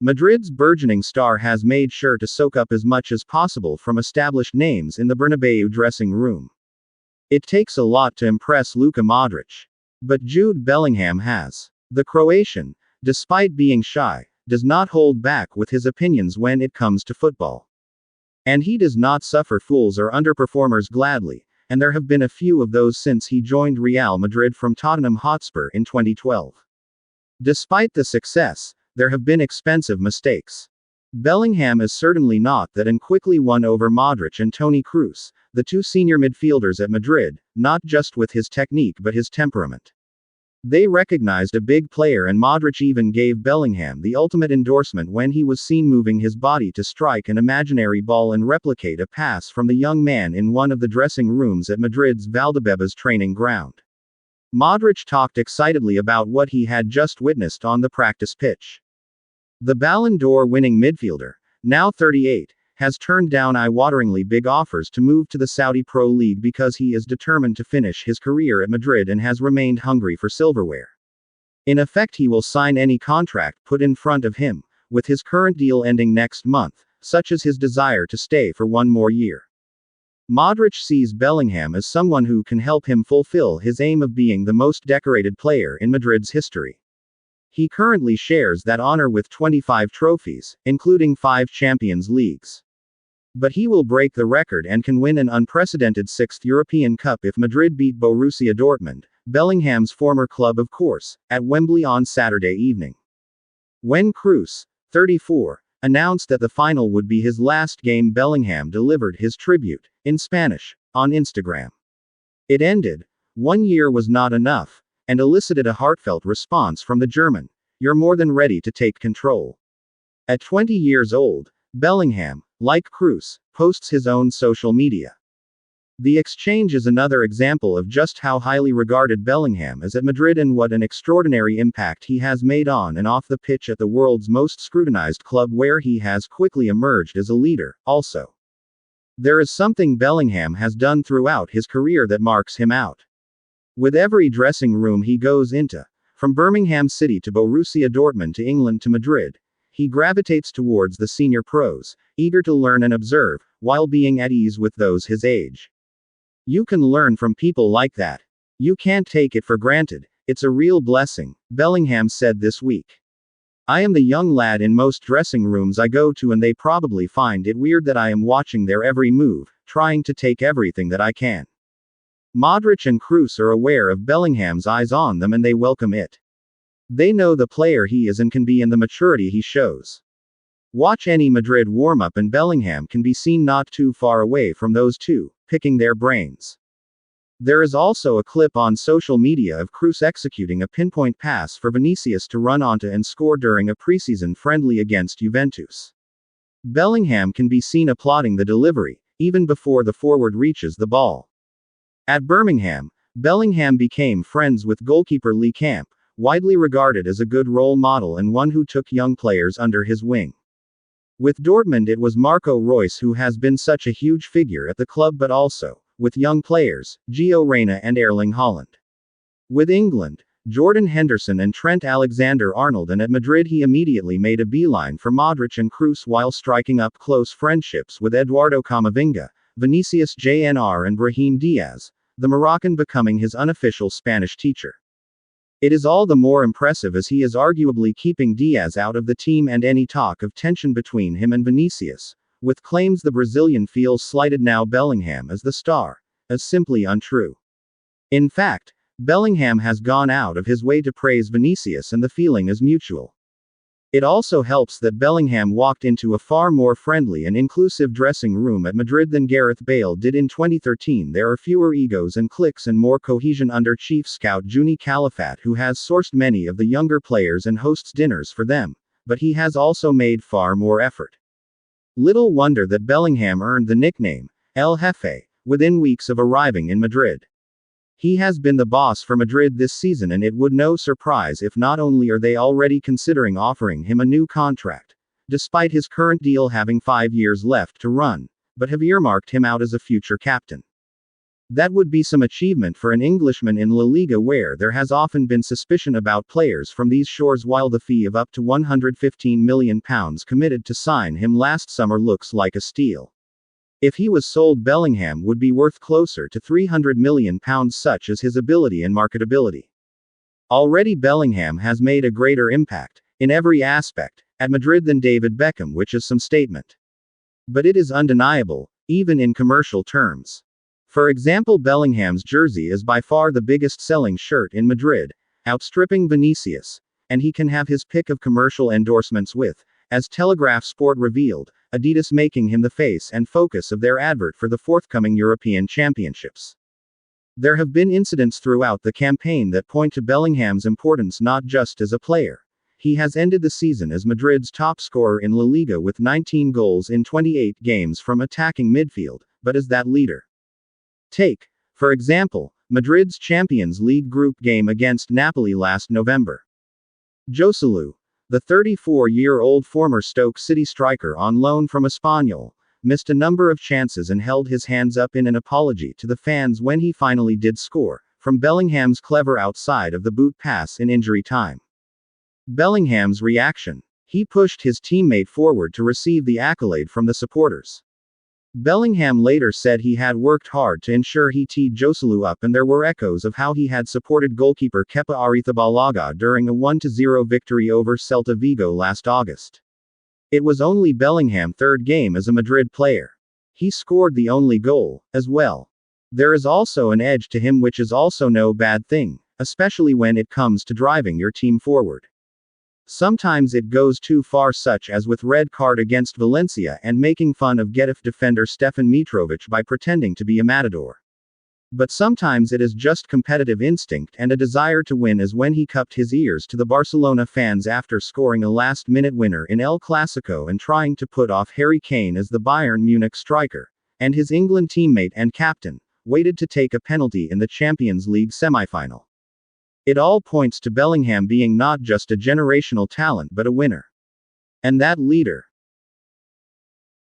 Madrid's burgeoning star has made sure to soak up as much as possible from established names in the Bernabeu dressing room. It takes a lot to impress Luka Modric. But Jude Bellingham has. The Croatian, despite being shy, does not hold back with his opinions when it comes to football. And he does not suffer fools or underperformers gladly, and there have been a few of those since he joined Real Madrid from Tottenham Hotspur in 2012. Despite the success, there have been expensive mistakes. Bellingham is certainly not that and quickly won over Modric and Toni Kroos, the two senior midfielders at Madrid, not just with his technique but his temperament. They recognized a big player, and Modric even gave Bellingham the ultimate endorsement when he was seen moving his body to strike an imaginary ball and replicate a pass from the young man in one of the dressing rooms at Madrid's Valdebebas training ground. Modric talked excitedly about what he had just witnessed on the practice pitch. The Ballon d'Or winning midfielder, now 38, has turned down eye-wateringly big offers to move to the Saudi Pro League because he is determined to finish his career at Madrid and has remained hungry for silverware. In effect, he will sign any contract put in front of him, with his current deal ending next month, such as his desire to stay for one more year. Modric sees Bellingham as someone who can help him fulfill his aim of being the most decorated player in Madrid's history. He currently shares that honor with 25 trophies, including 5 Champions Leagues. But he will break the record and can win an unprecedented 6th European Cup if Madrid beat Borussia Dortmund, Bellingham's former club of course, at Wembley on Saturday evening. When Kroos, 34, announced that the final would be his last game, Bellingham delivered his tribute, in Spanish, on Instagram. It ended, "One year was not enough," and elicited a heartfelt response from the German, "You're more than ready to take control." At 20 years old, Bellingham, like Kroos, posts his own social media. The exchange is another example of just how highly regarded Bellingham is at Madrid and what an extraordinary impact he has made on and off the pitch at the world's most scrutinized club, where he has quickly emerged as a leader, also. There is something Bellingham has done throughout his career that marks him out. With every dressing room he goes into, from Birmingham City to Borussia Dortmund to England to Madrid, he gravitates towards the senior pros, eager to learn and observe, while being at ease with those his age. You can learn from people like that. You can't take it for granted, it's a real blessing, Bellingham said this week. I am the young lad in most dressing rooms I go to, and they probably find it weird that I am watching their every move, trying to take everything that I can. Modric and Kroos are aware of Bellingham's eyes on them and they welcome it. They know the player he is and can be and the maturity he shows. Watch any Madrid warm-up and Bellingham can be seen not too far away from those two, picking their brains. There is also a clip on social media of Kroos executing a pinpoint pass for Vinicius to run onto and score during a preseason friendly against Juventus. Bellingham can be seen applauding the delivery, even before the forward reaches the ball. At Birmingham, Bellingham became friends with goalkeeper Lee Camp, widely regarded as a good role model and one who took young players under his wing. With Dortmund, it was Marco Reus who has been such a huge figure at the club, but also, with young players, Gio Reyna and Erling Haaland. With England, Jordan Henderson and Trent Alexander-Arnold, and at Madrid he immediately made a beeline for Modric and Kroos while striking up close friendships with Eduardo Camavinga, Vinicius Jr. and Brahim Diaz, the Moroccan becoming his unofficial Spanish teacher. It is all the more impressive as he is arguably keeping Diaz out of the team, and any talk of tension between him and Vinicius, with claims the Brazilian feels slighted now Bellingham as the star, is simply untrue. In fact, Bellingham has gone out of his way to praise Vinicius and the feeling is mutual. It also helps that Bellingham walked into a far more friendly and inclusive dressing room at Madrid than Gareth Bale did in 2013. There are fewer egos and cliques and more cohesion under chief scout Juni Califat, who has sourced many of the younger players and hosts dinners for them, but he has also made far more effort. Little wonder that Bellingham earned the nickname, El Jefe, within weeks of arriving in Madrid. He has been the boss for Madrid this season, and it would no surprise if not only are they already considering offering him a new contract, despite his current deal having 5 years left to run, but have earmarked him out as a future captain. That would be some achievement for an Englishman in La Liga, where there has often been suspicion about players from these shores, while the fee of up to £115 million committed to sign him last summer looks like a steal. If he was sold, Bellingham would be worth closer to £300 million, such as his ability and marketability. Already Bellingham has made a greater impact, in every aspect, at Madrid than David Beckham, which is some statement. But it is undeniable, even in commercial terms. For example, Bellingham's jersey is by far the biggest selling shirt in Madrid, outstripping Vinicius, and he can have his pick of commercial endorsements with, as Telegraph Sport revealed, Adidas making him the face and focus of their advert for the forthcoming European Championships. There have been incidents throughout the campaign that point to Bellingham's importance not just as a player. He has ended the season as Madrid's top scorer in La Liga with 19 goals in 28 games from attacking midfield, but as that leader. Take, for example, Madrid's Champions League group game against Napoli last November. Joselu, the 34-year-old former Stoke City striker on loan from Espanyol, missed a number of chances and held his hands up in an apology to the fans when he finally did score, from Bellingham's clever outside of the boot pass in injury time. Bellingham's reaction: he pushed his teammate forward to receive the accolade from the supporters. Bellingham later said he had worked hard to ensure he teed Joselu up, and there were echoes of how he had supported goalkeeper Kepa Arrizabalaga during a 1-0 victory over Celta Vigo last August. It was only Bellingham's third game as a Madrid player. He scored the only goal, as well. There is also an edge to him, which is also no bad thing, especially when it comes to driving your team forward. Sometimes it goes too far, such as with red card against Valencia and making fun of Getafe defender Stefan Mitrovic by pretending to be a matador. But sometimes it is just competitive instinct and a desire to win, as when he cupped his ears to the Barcelona fans after scoring a last-minute winner in El Clasico and trying to put off Harry Kane as the Bayern Munich striker, and his England teammate and captain, waited to take a penalty in the Champions League semi-final. It all points to Bellingham being not just a generational talent but a winner. And that leader.